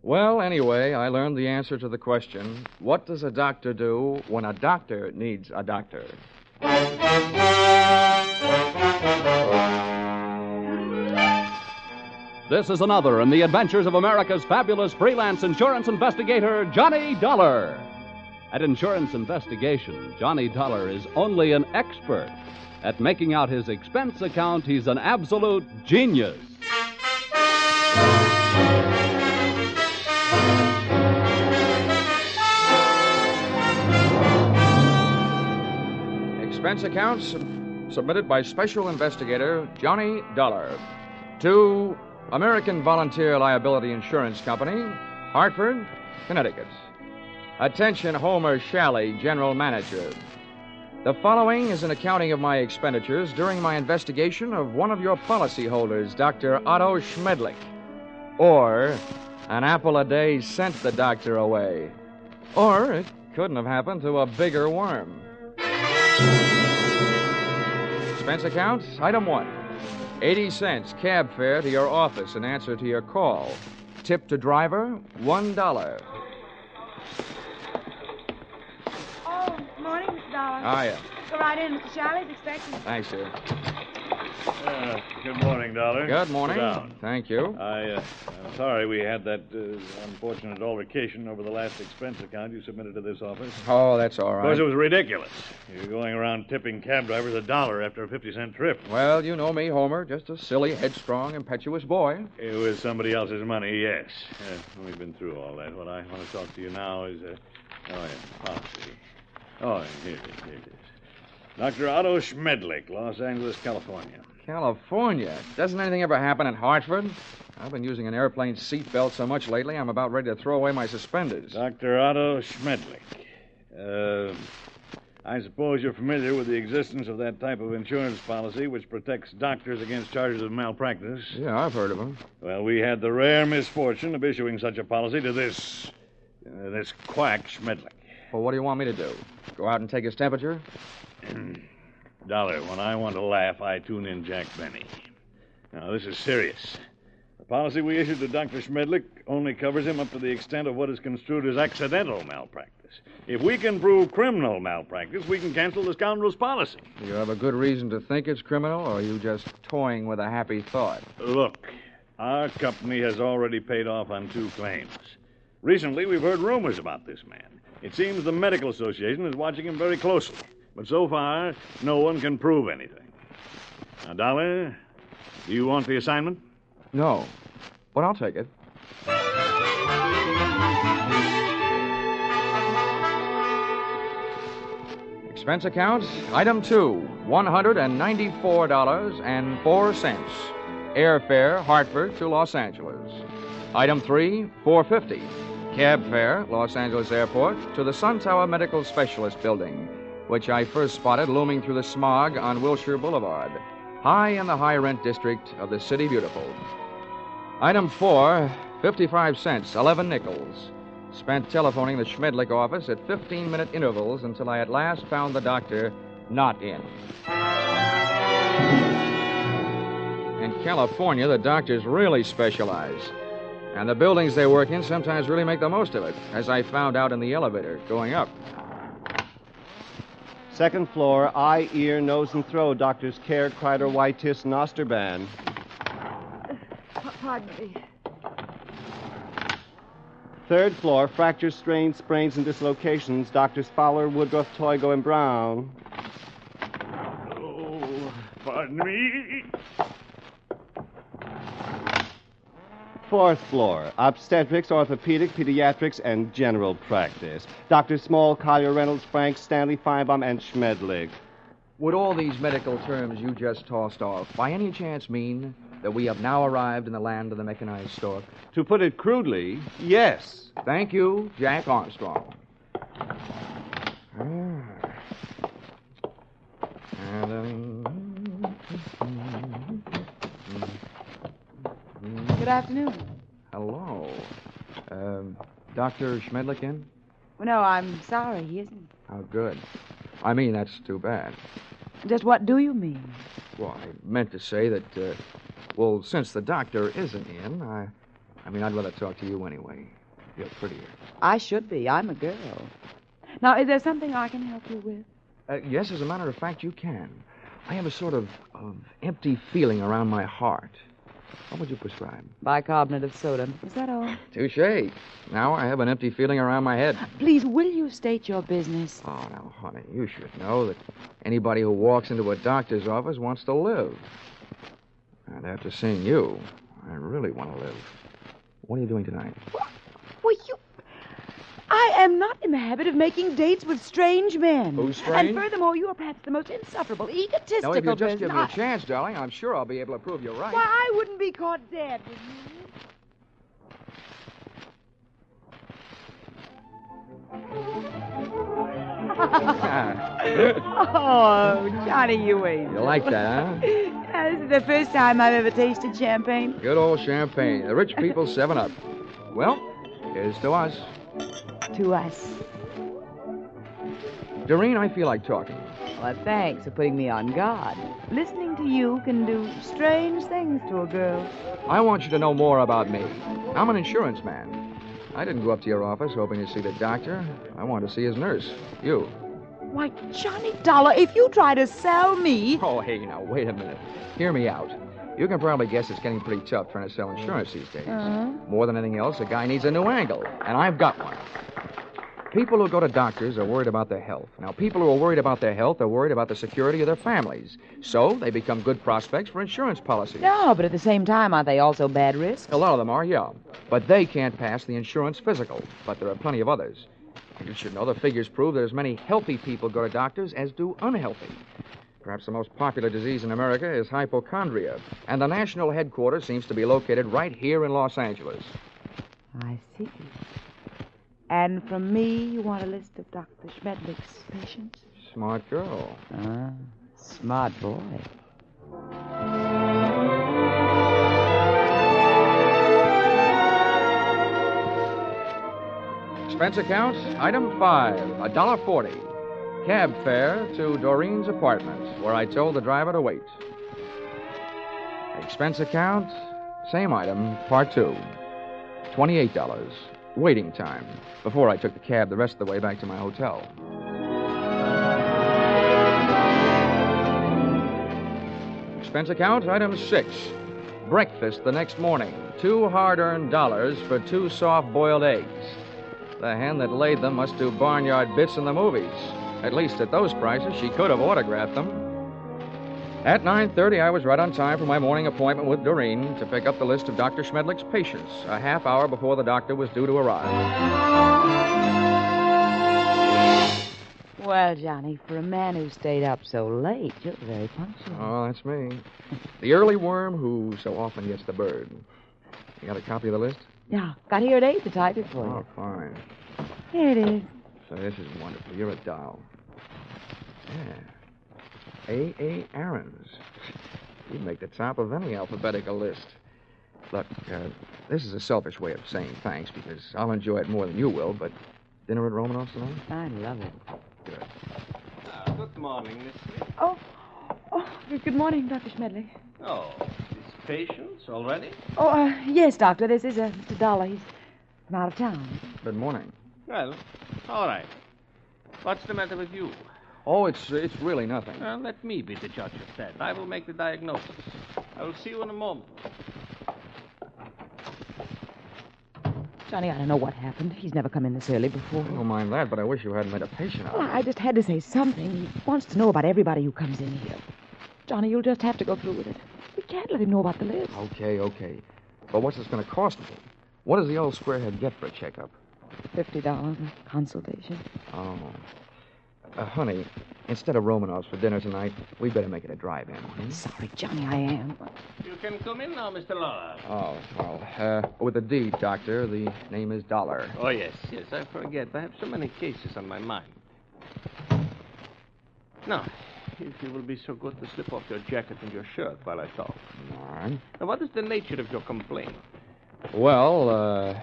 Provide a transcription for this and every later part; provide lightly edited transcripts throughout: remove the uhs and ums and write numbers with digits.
Well, anyway, I learned the answer to the question, what does a doctor do when a doctor needs a doctor? This is another in the adventures of America's fabulous freelance insurance investigator, Johnny Dollar. At insurance investigation, Johnny Dollar is only an expert. At making out his expense account, he's an absolute genius. Expense accounts submitted by Special Investigator Johnny Dollar to American Volunteer Liability Insurance Company, Hartford, Connecticut. Attention, Homer Shalley, General Manager. The following is an accounting of my expenditures during my investigation of one of your policyholders, Dr. Otto Schmedlich. Or, an apple a day sent the doctor away. Or, it couldn't have happened to a bigger worm. Expense account, item 1. 80 cents cab fare to your office in answer to your call. Tip to driver, $1. Oh, morning, Mr. Dollar. Hiya. Go right in. Mr. Shalley's expecting you. Thanks, sir. Good morning, Dollar. Good morning. Sit down. Thank you. I'm sorry we had that unfortunate altercation over the last expense account you submitted to this office. Oh, that's all Of right. course, it was ridiculous. You're going around tipping cab drivers $1 after a 50-cent trip. Well, you know me, Homer. Just a silly, headstrong, impetuous boy. It was somebody else's money, yes. We've been through all that. What I want to talk to you now is, policy. Oh, here it is. Dr. Otto Schmedlich, Los Angeles, California. California? Doesn't anything ever happen in Hartford? I've been using an airplane seatbelt so much lately, I'm about ready to throw away my suspenders. Dr. Otto Schmedlich. I suppose you're familiar with the existence of that type of insurance policy which protects doctors against charges of malpractice. Yeah, I've heard of them. Well, we had the rare misfortune of issuing such a policy to this quack Schmedlich. Well, what do you want me to do? Go out and take his temperature? Dollar, when I want to laugh, I tune in Jack Benny. Now, this is serious. The policy we issued to Dr. Schmedlich only covers him up to the extent of what is construed as accidental malpractice. If we can prove criminal malpractice, we can cancel the scoundrel's policy. Do you have a good reason to think it's criminal, or are you just toying with a happy thought? Look, our company has already paid off on 2 claims. Recently, we've heard rumors about this man. It seems the Medical Association is watching him very closely. But so far, no one can prove anything. Now, Dollar, do you want the assignment? No, but I'll take it. Expense account, item 2, $194.04. Airfare, Hartford to Los Angeles. Item 3, $4.50. Cab fare, Los Angeles Airport to the Sun Tower Medical Specialist Building, which I first spotted looming through the smog on Wilshire Boulevard, high in the high-rent district of the City Beautiful. Item 4, 55 cents, 11 nickels. Spent telephoning the Schmedlich office at 15-minute intervals until I at last found the doctor not in. In California, the doctors really specialize. And the buildings they work in sometimes really make the most of it, as I found out in the elevator going up. Second floor, eye, ear, nose, and throat. Doctors Care, Kreider, Whitetis, and Osterban. Pardon me. Third floor, fractures, strains, sprains, and dislocations. Doctors Fowler, Woodruff, Toigo, and Brown. Oh, pardon me. Fourth floor, obstetrics, orthopedic, pediatrics, and general practice. Dr. Small, Collier, Reynolds, Frank, Stanley, Feinbaum, and Schmedlich. Would all these medical terms you just tossed off by any chance mean that we have now arrived in the land of the mechanized stork? To put it crudely, yes. Thank you, Jack Armstrong. Good afternoon. Hello. Dr. Schmedlich in? Well, no, I'm sorry, he isn't. How good. I mean, that's too bad. Just what do you mean? Well, I meant to say that, since the doctor isn't in, I mean, I'd rather talk to you anyway. You're prettier. I should be. I'm a girl. Now, is there something I can help you with? Yes, as a matter of fact, you can. I have a sort of empty feeling around my heart. What would you prescribe? Bicarbonate of soda. Is that all? Touche. Now I have an empty feeling around my head. Please, will you state your business? Oh, now, honey, you should know that anybody who walks into a doctor's office wants to live. And after seeing you, I really want to live. What are you doing tonight? Well, I am not in the habit of making dates with strange men. Who's strange? And furthermore, you are perhaps the most insufferable, egotistical No, if you just person. give me a chance, darling, I'm sure I'll be able to prove you're right. Why, I wouldn't be caught dead, would you? Oh, Johnny, you ain't. You like that, huh? Yeah, this is the first time I've ever tasted champagne. Good old champagne. The rich people's 7-Up. Well, here's to us. To us. Doreen, I feel like talking. Well, thanks for putting me on guard. Listening to you can do strange things to a girl. I want you to know more about me. I'm an insurance man. I didn't go up to your office hoping to see the doctor. I wanted to see his nurse. You. Why, Johnny Dollar, if you try to sell me... Oh, hey, now, wait a minute. Hear me out. You can probably guess it's getting pretty tough trying to sell insurance these days. More than anything else, a guy needs a new angle, and I've got one. People who go to doctors are worried about their health. Now, people who are worried about their health are worried about the security of their families. So they become good prospects for insurance policies. No, but at the same time, aren't they also bad risks? A lot of them are, yeah. But they can't pass the insurance physical. But there are plenty of others. You should know the figures prove that as many healthy people go to doctors as do unhealthy. Perhaps the most popular disease in America is hypochondria, and the national headquarters seems to be located right here in Los Angeles. I see. And from me, you want a list of Dr. Schmedlich's patients? Smart girl. Smart boy. Expense account, item 5, $1.40. Cab fare to Doreen's apartment, where I told the driver to wait. Expense account, same item, part 2, $28. Waiting time, before I took the cab the rest of the way back to my hotel. Expense account, item 6. Breakfast the next morning, 2 hard-earned dollars for 2 soft-boiled eggs. The hen that laid them must do barnyard bits in the movies. At least at those prices, she could have autographed them. At 9:30, I was right on time for my morning appointment with Doreen to pick up the list of Dr. Schmedlich's patients, a half hour before the doctor was due to arrive. Well, Johnny, for a man who stayed up so late, you're very punctual. Oh, that's me. The early worm who so often gets the bird. You got a copy of the list? Yeah, got here at 8 to type it for you. Oh, fine. Here it is. So this is wonderful. You're a doll. Yeah. A. Aarons. You'd make the top of any alphabetical list. Look, this is a selfish way of saying thanks because I'll enjoy it more than you will, but dinner at Romanoff's tonight? I love it. Good. Good morning, Miss Smith. Oh, good morning, Dr. Schmedlich. Oh, these patients already? Yes, Doctor. This is Mr. Dollar. He's from out of town. Good morning. Well, all right. What's the matter with you? Oh, it's really nothing. Well, let me be the judge of that. I will make the diagnosis. I will see you in a moment. Johnny, I don't know what happened. He's never come in this early before. I don't mind that, but I wish you hadn't made a patient out of Well, it. I just had to say something. He wants to know about everybody who comes in here. Johnny, you'll just have to go through with it. We can't let him know about the list. Okay. But what's this going to cost me? What does the old squarehead get for a checkup? $50 a consultation. Oh. Honey, instead of Romanoff's for dinner tonight, we better make it a drive-in. Hmm? Sorry, Johnny, I am. You can come in now, Mr. Lawler. Oh, well, with a D, Doctor. The name is Dollar. Oh, yes, I forget. I have so many cases on my mind. Now, if you will be so good to slip off your jacket and your shirt while I talk. All right. Now, what is the nature of your complaint? Well,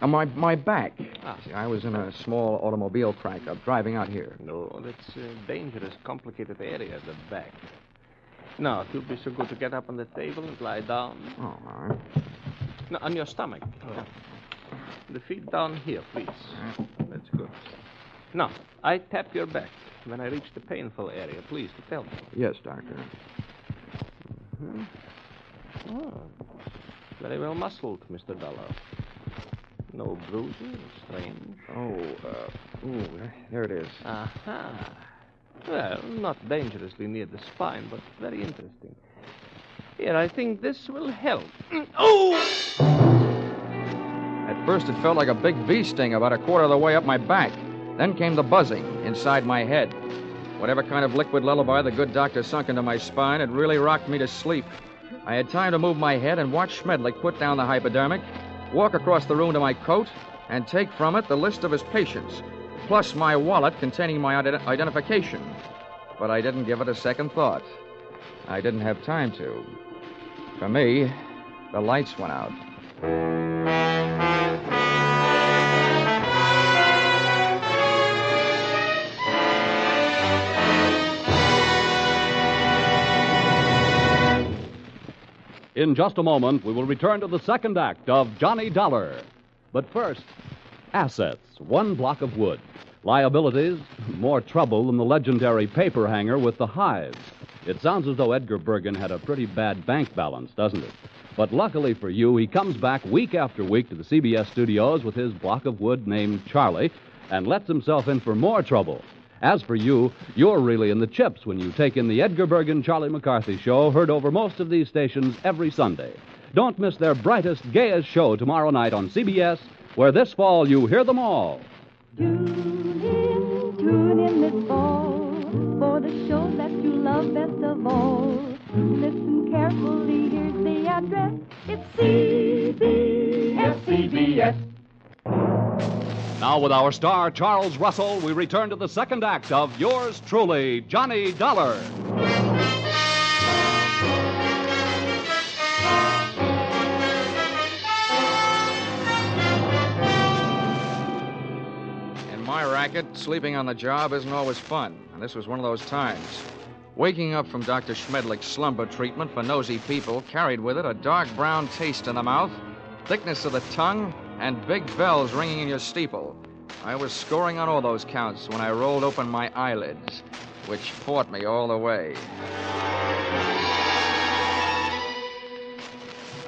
my back. Ah. See, I was in a small automobile crack-up driving out here. No, that's a dangerous, complicated area, the back. Now, if you'll be so good to get up on the table and lie down. Oh, all right. No, on your stomach. Yeah. The feet down here, please. That's good. Now, I tap your back. When I reach the painful area, please tell me. Yes, Doctor. Mm-hmm. Oh, very well muscled, Mr. Dollar. No bruises, strange. There it is. Aha. Well, not dangerously near the spine, but very interesting. Here, I think this will help. Oh! At first, it felt like a big bee sting about a quarter of the way up my back. Then came the buzzing inside my head. Whatever kind of liquid lullaby the good doctor sunk into my spine, it really rocked me to sleep. I had time to move my head and watch Schmedlich put down the hypodermic, walk across the room to my coat, and take from it the list of his patients, plus my wallet containing my identification. But I didn't give it a second thought. I didn't have time to. For me, the lights went out. In just a moment, we will return to the second act of Johnny Dollar. But first, assets, one block of wood. Liabilities, more trouble than the legendary paper hanger with the hives. It sounds as though Edgar Bergen had a pretty bad bank balance, doesn't it? But luckily for you, he comes back week after week to the CBS studios with his block of wood named Charlie and lets himself in for more trouble. As for you, you're really in the chips when you take in the Edgar Bergen Charlie McCarthy show, heard over most of these stations every Sunday. Don't miss their brightest, gayest show tomorrow night on CBS, where this fall you hear them all. Tune in this fall for the show that you love best of all. Listen carefully, here's the address. It's CBS. Now, with our star, Charles Russell, we return to the second act of yours truly, Johnny Dollar. In my racket, sleeping on the job isn't always fun, and this was one of those times. Waking up from Dr. Schmedlich's slumber treatment for nosy people carried with it a dark brown taste in the mouth, thickness of the tongue, and big bells ringing in your steeple. I was scoring on all those counts when I rolled open my eyelids, which fought me all the way.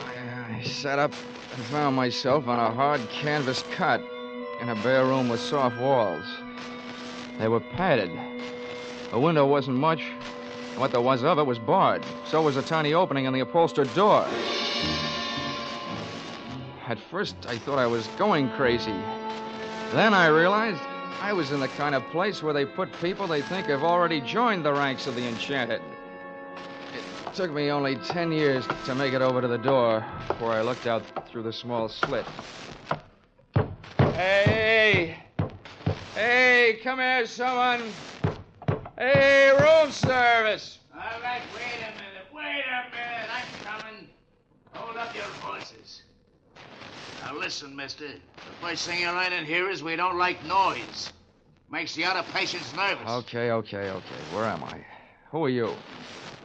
I sat up and found myself on a hard canvas cot in a bare room with soft walls. They were padded. The window wasn't much, and what there was of it was barred. So was a tiny opening in the upholstered door. At first, I thought I was going crazy. Then I realized I was in the kind of place where they put people they think have already joined the ranks of the enchanted. It took me only 10 years to make it over to the door before I looked out through the small slit. Hey! Hey, come here, someone! Hey, room service! All right, wait a minute. I'm coming. Hold up your horses. Now listen, mister. The first thing you learn in here is we don't like noise. Makes the other patients nervous. Okay. Where am I? Who are you?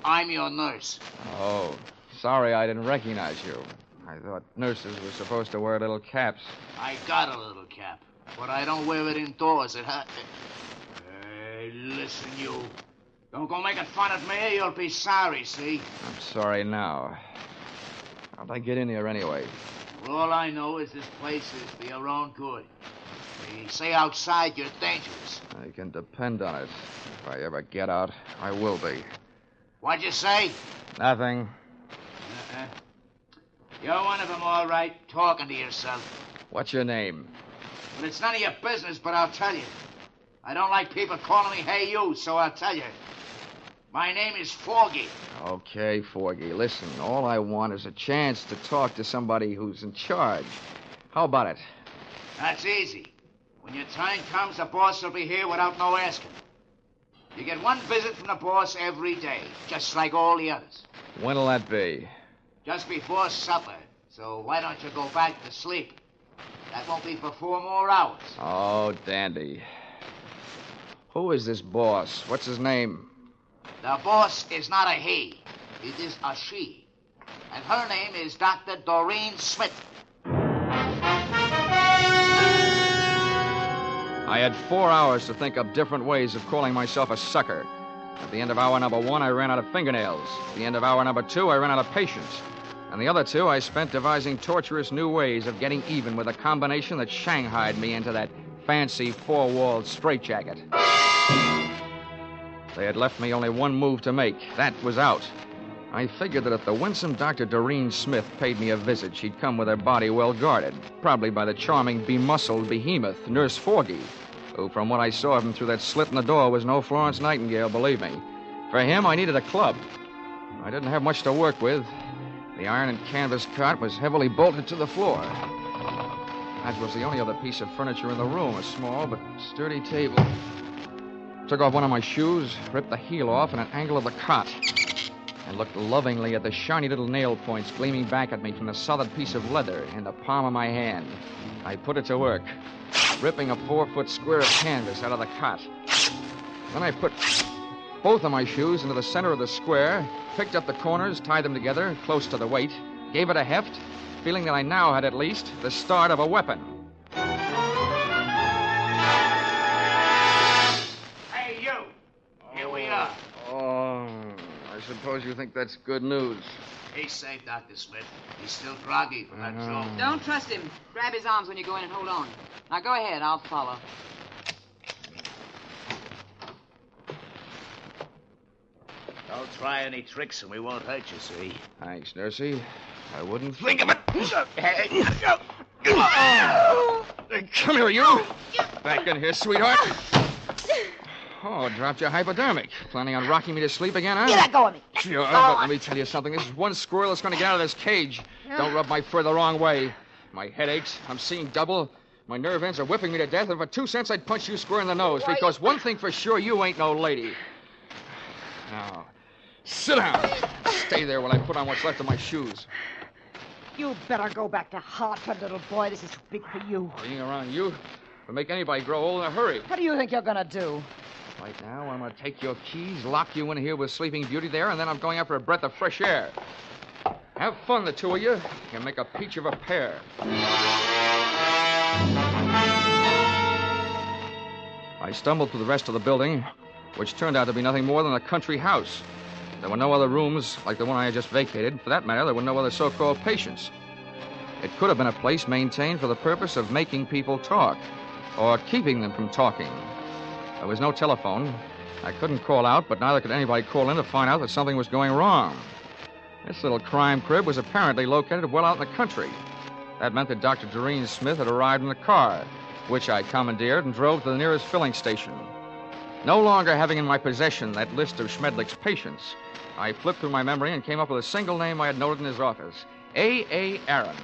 I'm your nurse. Oh, sorry I didn't recognize you. I thought nurses were supposed to wear little caps. I got a little cap, but I don't wear it indoors. Hey, listen, you. Don't go making fun of me. You'll be sorry, see? I'm sorry now. How'd I get in here anyway? Well, all I know is this place is for your own good. They say outside you're dangerous. You can depend on it. If I ever get out, I will be. What'd you say? Nothing. You're one of them, all right, talking to yourself. What's your name? Well, it's none of your business, but I'll tell you. I don't like people calling me hey you, so I'll tell you. My name is Foggy. Okay, Foggy. Listen, all I want is a chance to talk to somebody who's in charge. How about it? That's easy. When your time comes, the boss will be here without no asking. You get one visit from the boss every day, just like all the others. When'll that be? Just before supper. So why don't you go back to sleep? That won't be for 4 more hours. Oh, dandy. Who is this boss? What's his name? The boss is not a he. It is a she. And her name is Dr. Doreen Smith. I had 4 hours to think up different ways of calling myself a sucker. At the end of hour number 1, I ran out of fingernails. At the end of hour number 2, I ran out of patience. And the other 2, I spent devising torturous new ways of getting even with a combination that shanghaied me into that fancy 4-walled straitjacket. They had left me only one move to make. That was out. I figured that if the winsome Dr. Doreen Smith paid me a visit, she'd come with her body well guarded, probably by the charming, bemuscled behemoth, Nurse Forgy, who, from what I saw of him through that slit in the door, was no Florence Nightingale, believe me. For him, I needed a club. I didn't have much to work with. The iron and canvas cot was heavily bolted to the floor. That was the only other piece of furniture in the room, a small but sturdy table. Took off one of my shoes, ripped the heel off in an angle of the cot, and looked lovingly at the shiny little nail points gleaming back at me from the solid piece of leather in the palm of my hand. I put it to work, ripping a 4-foot square of canvas out of the cot. Then I put both of my shoes into the center of the square, picked up the corners, tied them together close to the weight, gave it a heft, feeling that I now had at least the start of a weapon. Hey, you! Here we are. Oh, I suppose you think that's good news. He's safe, Dr. Smith. He's still groggy from that jolt. Don't trust him. Grab his arms when you go in and hold on. Now go ahead. I'll follow. Don't try any tricks and we won't hurt you, see? Thanks, Nursey. I wouldn't think of it. Come here, you. Back in here, sweetheart. Oh, dropped your hypodermic. Planning on rocking me to sleep again, huh? Let go of me. Sure, but let me tell you something. This is one squirrel that's going to get out of this cage. Don't rub my fur the wrong way. My head aches. I'm seeing double. My nerve ends are whipping me to death. And for 2 cents, I'd punch you square in the nose. Because one thing for sure, you ain't no lady. Now, sit down. Stay there while I put on what's left of my shoes. You better go back to Hartford, little boy. This is too big for you. Being around you will make anybody grow old in a hurry. What do you think you're going to do? Right now, I'm going to take your keys, lock you in here with Sleeping Beauty there, and then I'm going out for a breath of fresh air. Have fun, the two of you. You can make a peach of a pair. I stumbled through the rest of the building, which turned out to be nothing more than a country house. There were no other rooms like the one I had just vacated. For that matter, there were no other so-called patients. It could have been a place maintained for the purpose of making people talk, or keeping them from talking. There was no telephone. I couldn't call out, but neither could anybody call in to find out that something was going wrong. This little crime crib was apparently located well out in the country. That meant that Dr. Doreen Smith had arrived in the car, which I commandeered and drove to the nearest filling station. No longer having in my possession that list of Schmedlich's patients, I flipped through my memory and came up with a single name I had noted in his office, A.A. Aaron.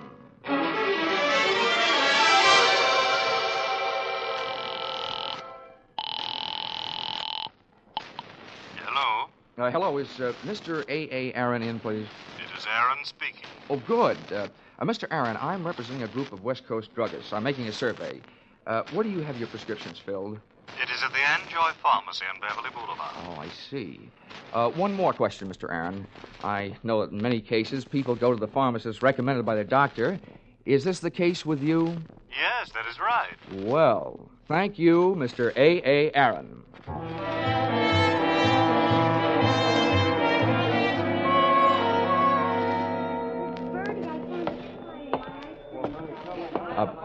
Hello? Hello, is Mr. A.A. Aaron in, please? It is Aaron speaking. Oh, good. Mr. Aaron, I'm representing a group of West Coast druggists. I'm making a survey. Where do you have your prescriptions filled? It is at the Enjoy Pharmacy on Beverly Boulevard. Oh, I see. One more question, Mr. Aaron. I know that in many cases people go to the pharmacist recommended by their doctor. Is this the case with you? Yes, that is right. Well, thank you, Mr. A.A. Aaron.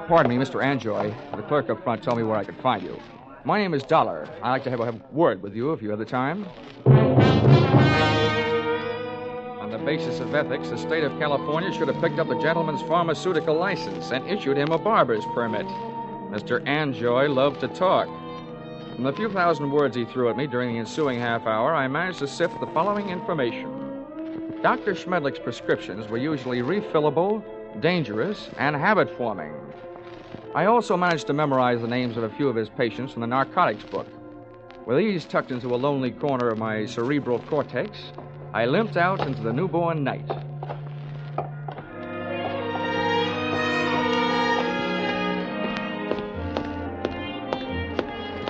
Pardon me, Mr. Anjoy. The clerk up front told me where I could find you. My name is Dollar. I'd like to have a word with you if you have the time. On the basis of ethics, the state of California should have picked up the gentleman's pharmaceutical license and issued him a barber's permit. Mr. Anjoy loved to talk. From the few thousand words he threw at me during the ensuing half hour, I managed to sift the following information. Dr. Schmedlich's prescriptions were usually refillable, dangerous, and habit-forming. I also managed to memorize the names of a few of his patients from the narcotics book. With these tucked into a lonely corner of my cerebral cortex, I limped out into the newborn night.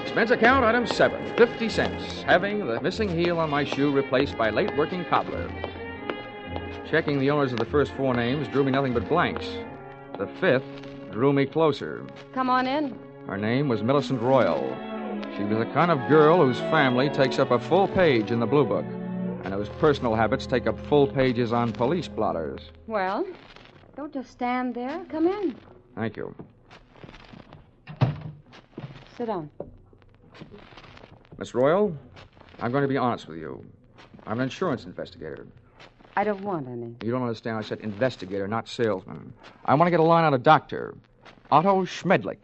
Expense account item 7, 50 cents, having the missing heel on my shoe replaced by late working cobbler. Checking the owners of the first 4 names drew me nothing but blanks. The 5th drew me closer. Come on in. Her name was Millicent Royal. She was the kind of girl whose family takes up a full page in the Blue Book, and whose personal habits take up full pages on police blotters. Well, don't just stand there. Come in. Thank you. Sit down. Miss Royal, I'm going to be honest with you. I'm an insurance investigator. I don't want any. You don't understand. I said investigator, not salesman. I want to get a line on a doctor. Otto Schmedlich.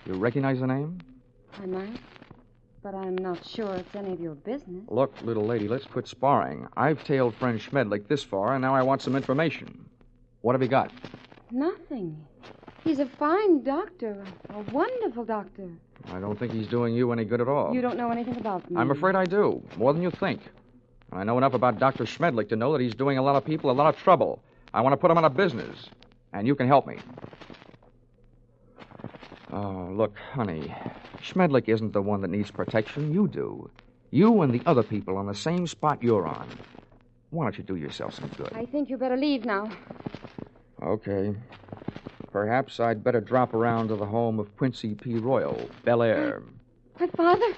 You recognize the name? I might, but I'm not sure it's any of your business. Look, little lady, let's quit sparring. I've tailed friend Schmedlich this far, and now I want some information. What have you got? Nothing. He's a fine doctor, a wonderful doctor. I don't think he's doing you any good at all. You don't know anything about me. I'm afraid I do, more than you think. I know enough about Dr. Schmedlich to know that he's doing a lot of people a lot of trouble. I want to put him out of business, and you can help me. Oh, look, honey, Schmedlich isn't the one that needs protection. You do. You and the other people on the same spot you're on. Why don't you do yourself some good? I think you better leave now. Okay. Perhaps I'd better drop around to the home of Quincy P. Royal, Bel Air. My father?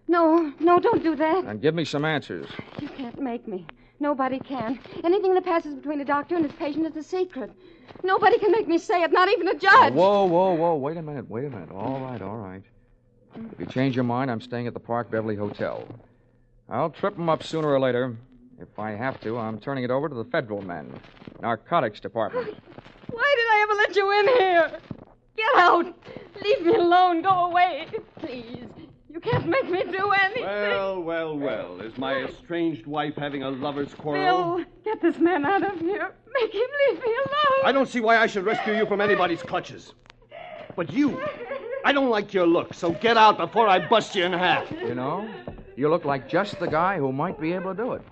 No, don't do that. And give me some answers. You can't make me. Nobody can. Anything that passes between a doctor and his patient is a secret. Nobody can make me say it, not even a judge. Whoa. Wait a minute. All right. If you change your mind, I'm staying at the Park Beverly Hotel. I'll trip them up sooner or later. If I have to, I'm turning it over to the federal men. Narcotics Department. Why did I ever let you in here? Get out. Leave me alone. Go away. Please. You can't make me do anything. Well. Is my estranged wife having a lover's quarrel? Bill, get this man out of here. Make him leave me alone. I don't see why I should rescue you from anybody's clutches. But you, I don't like your look, so get out before I bust you in half. You know, you look like just the guy who might be able to do it.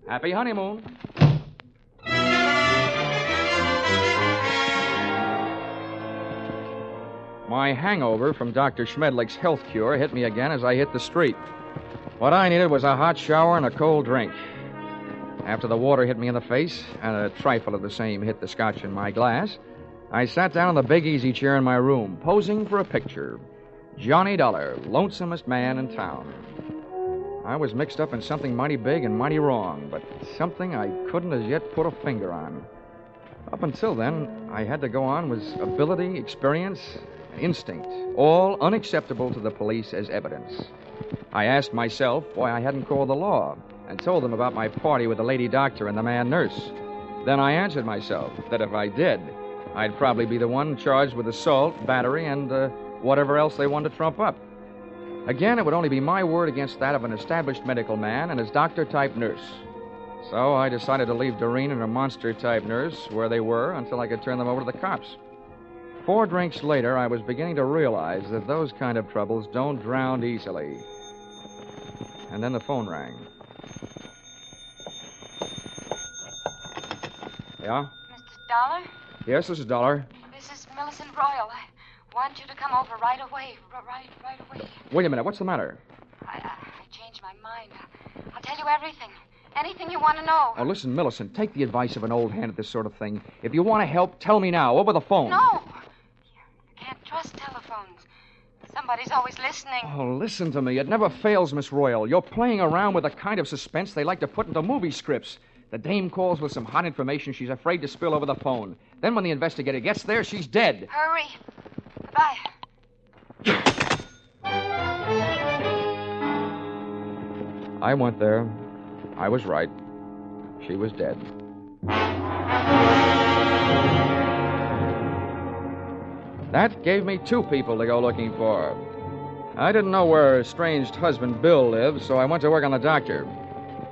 Happy honeymoon. My hangover from Dr. Schmedlich's health cure hit me again as I hit the street. What I needed was a hot shower and a cold drink. After the water hit me in the face, and a trifle of the same hit the scotch in my glass, I sat down in the big easy chair in my room, posing for a picture. Johnny Dollar, lonesomest man in town. I was mixed up in something mighty big and mighty wrong, but something I couldn't as yet put a finger on. Up until then, I had to go on with ability, experience, instinct, all unacceptable to the police as evidence. I asked myself why I hadn't called the law and told them about my party with the lady doctor and the man nurse. Then I answered myself that if I did, I'd probably be the one charged with assault, battery, and whatever else they wanted to trump up. Again, it would only be my word against that of an established medical man and his doctor-type nurse. So I decided to leave Doreen and her monster-type nurse where they were until I could turn them over to the cops. 4 drinks later, I was beginning to realize that those kind of troubles don't drown easily. And then the phone rang. Yeah? Mr. Dollar? Yes, this is Dollar. This is Millicent Royal. I want you to come over right away. Right away. Wait a minute. What's the matter? I changed my mind. I'll tell you everything. Anything you want to know. Oh, listen, Millicent, take the advice of an old hand at this sort of thing. If you want to help, tell me now, over the phone. No. You can't trust telephones. Somebody's always listening. Oh, listen to me. It never fails, Miss Royal. You're playing around with the kind of suspense they like to put into movie scripts. The dame calls with some hot information she's afraid to spill over the phone. Then when the investigator gets there, she's dead. Hurry. Goodbye. I went there. I was right. She was dead. That gave me 2 people to go looking for. I didn't know where her estranged husband Bill lived, so I went to work on the doctor.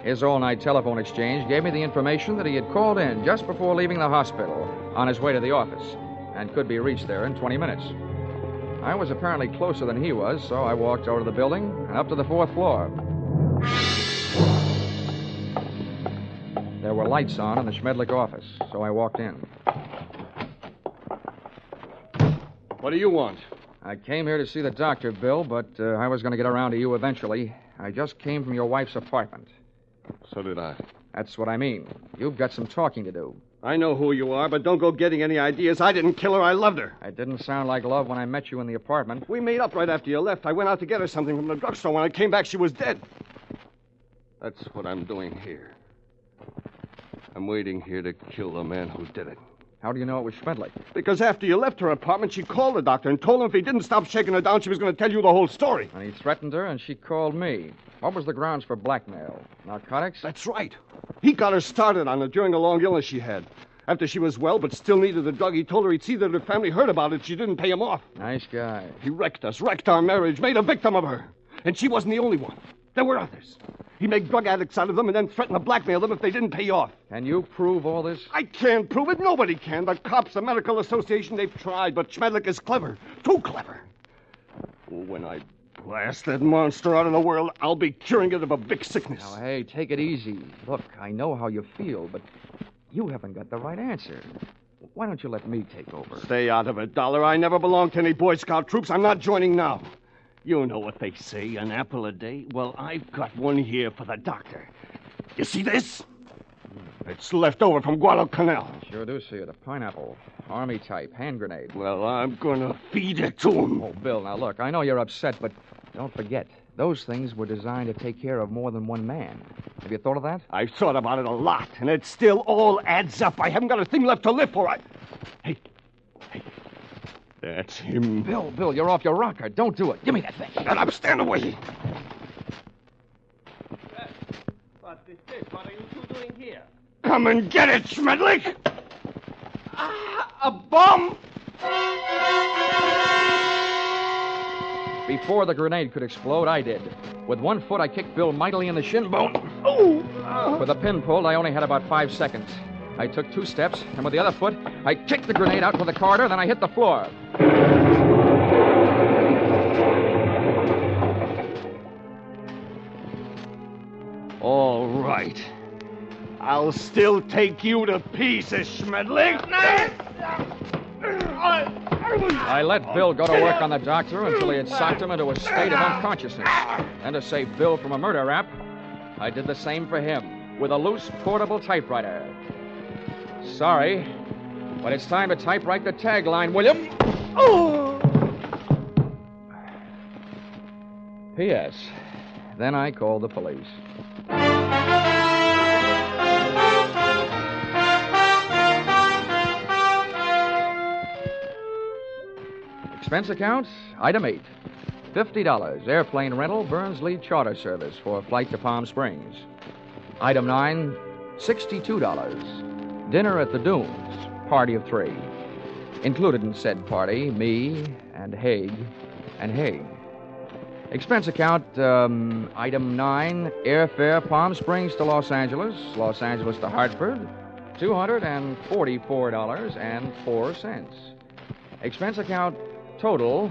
His all-night telephone exchange gave me the information that he had called in just before leaving the hospital on his way to the office and could be reached there in 20 minutes. I was apparently closer than he was, so I walked over to the building and up to the 4th floor. There were lights on in the Schmedlich office, so I walked in. What do you want? I came here to see the doctor, Bill, but I was going to get around to you eventually. I just came from your wife's apartment. So did I. That's what I mean. You've got some talking to do. I know who you are, but don't go getting any ideas. I didn't kill her. I loved her. It didn't sound like love when I met you in the apartment. We made up right after you left. I went out to get her something from the drugstore. When I came back, she was dead. That's what I'm doing here. I'm waiting here to kill the man who did it. How do you know it was Schmedlich? Because after you left her apartment, she called the doctor and told him if he didn't stop shaking her down, she was going to tell you the whole story. And he threatened her, and she called me. What was the grounds for blackmail? Narcotics? That's right. He got her started on it during a long illness she had. After she was well but still needed the drug, he told her he'd see that her family heard about it. She didn't pay him off. Nice guy. He wrecked us, wrecked our marriage, made a victim of her. And she wasn't the only one. There were others. He made drug addicts out of them and then threatened to blackmail them if they didn't pay off. Can you prove all this? I can't prove it. Nobody can. The cops, the medical association, they've tried. But Schmedlich is clever. Too clever. When I blast that monster out of the world, I'll be curing it of a big sickness. Now, hey, take it easy. Look, I know how you feel, but you haven't got the right answer. Why don't you let me take over? Stay out of it, Dollar. I never belonged to any Boy Scout troops. I'm not joining now. You know what they say, an apple a day? Well, I've got one here for the doctor. You see this? It's left over from Guadalcanal. I sure do see it. A pineapple. Army type. Hand grenade. Well, I'm going to feed it to him. Oh, Bill, now look, I know you're upset, but don't forget, those things were designed to take care of more than one man. Have you thought of that? I've thought about it a lot, and it still all adds up. I haven't got a thing left to live for. Hey. That's him. Bill, you're off your rocker. Don't do it. Give me that thing. Shut up. Stand away. What is this? What are you two doing here? Come and get it, Schmedlich! A bomb! Before the grenade could explode, I did. With one foot, I kicked Bill mightily in the shin bone. With a pin pulled, I only had about 5 seconds. I took 2 steps, and with the other foot, I kicked the grenade out to the corridor, then I hit the floor. All right. I'll still take you to pieces, Schmedlich. I let Bill go to work on the doctor until he had socked him into a state of unconsciousness. And to save Bill from a murder rap, I did the same for him with a loose portable typewriter. Sorry, but it's time to typewrite the tagline, William. P.S. Then I called the police. Expense account, item 8. $50, airplane rental, Burnsley charter service for a flight to Palm Springs. Item 9, $62. Dinner at the Dunes, party of 3. Included in said party, me and Haig and Haig. Expense account, item 9, airfare Palm Springs to Los Angeles to Hartford, $244.04. Expense account, total,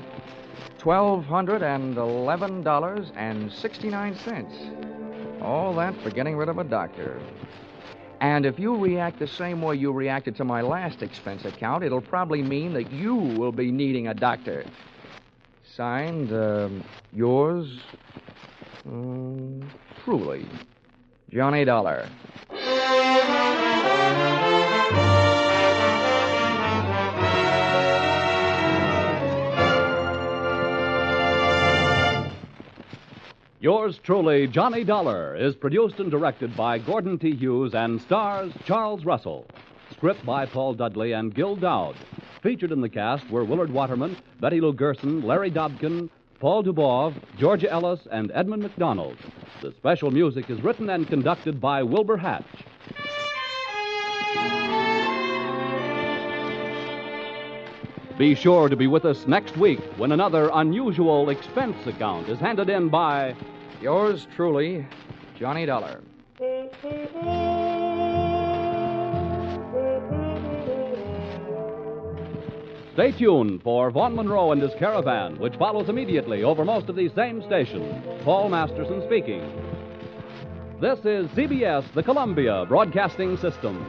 $1,211.69. All that for getting rid of a doctor. And if you react the same way you reacted to my last expense account, it'll probably mean that you will be needing a doctor. Signed, yours, truly, Johnny Dollar. Yours truly, Johnny Dollar, is produced and directed by Gordon T. Hughes and stars Charles Russell. Script by Paul Dudley and Gil Dowd. Featured in the cast were Willard Waterman, Betty Lou Gerson, Larry Dobkin, Paul Dubov, Georgia Ellis, and Edmund McDonald. The special music is written and conducted by Wilbur Hatch. Be sure to be with us next week when another unusual expense account is handed in by yours truly, Johnny Dollar. Stay tuned for Vaughn Monroe and his Caravan, which follows immediately over most of these same stations. Paul Masterson speaking. This is CBS, the Columbia Broadcasting System.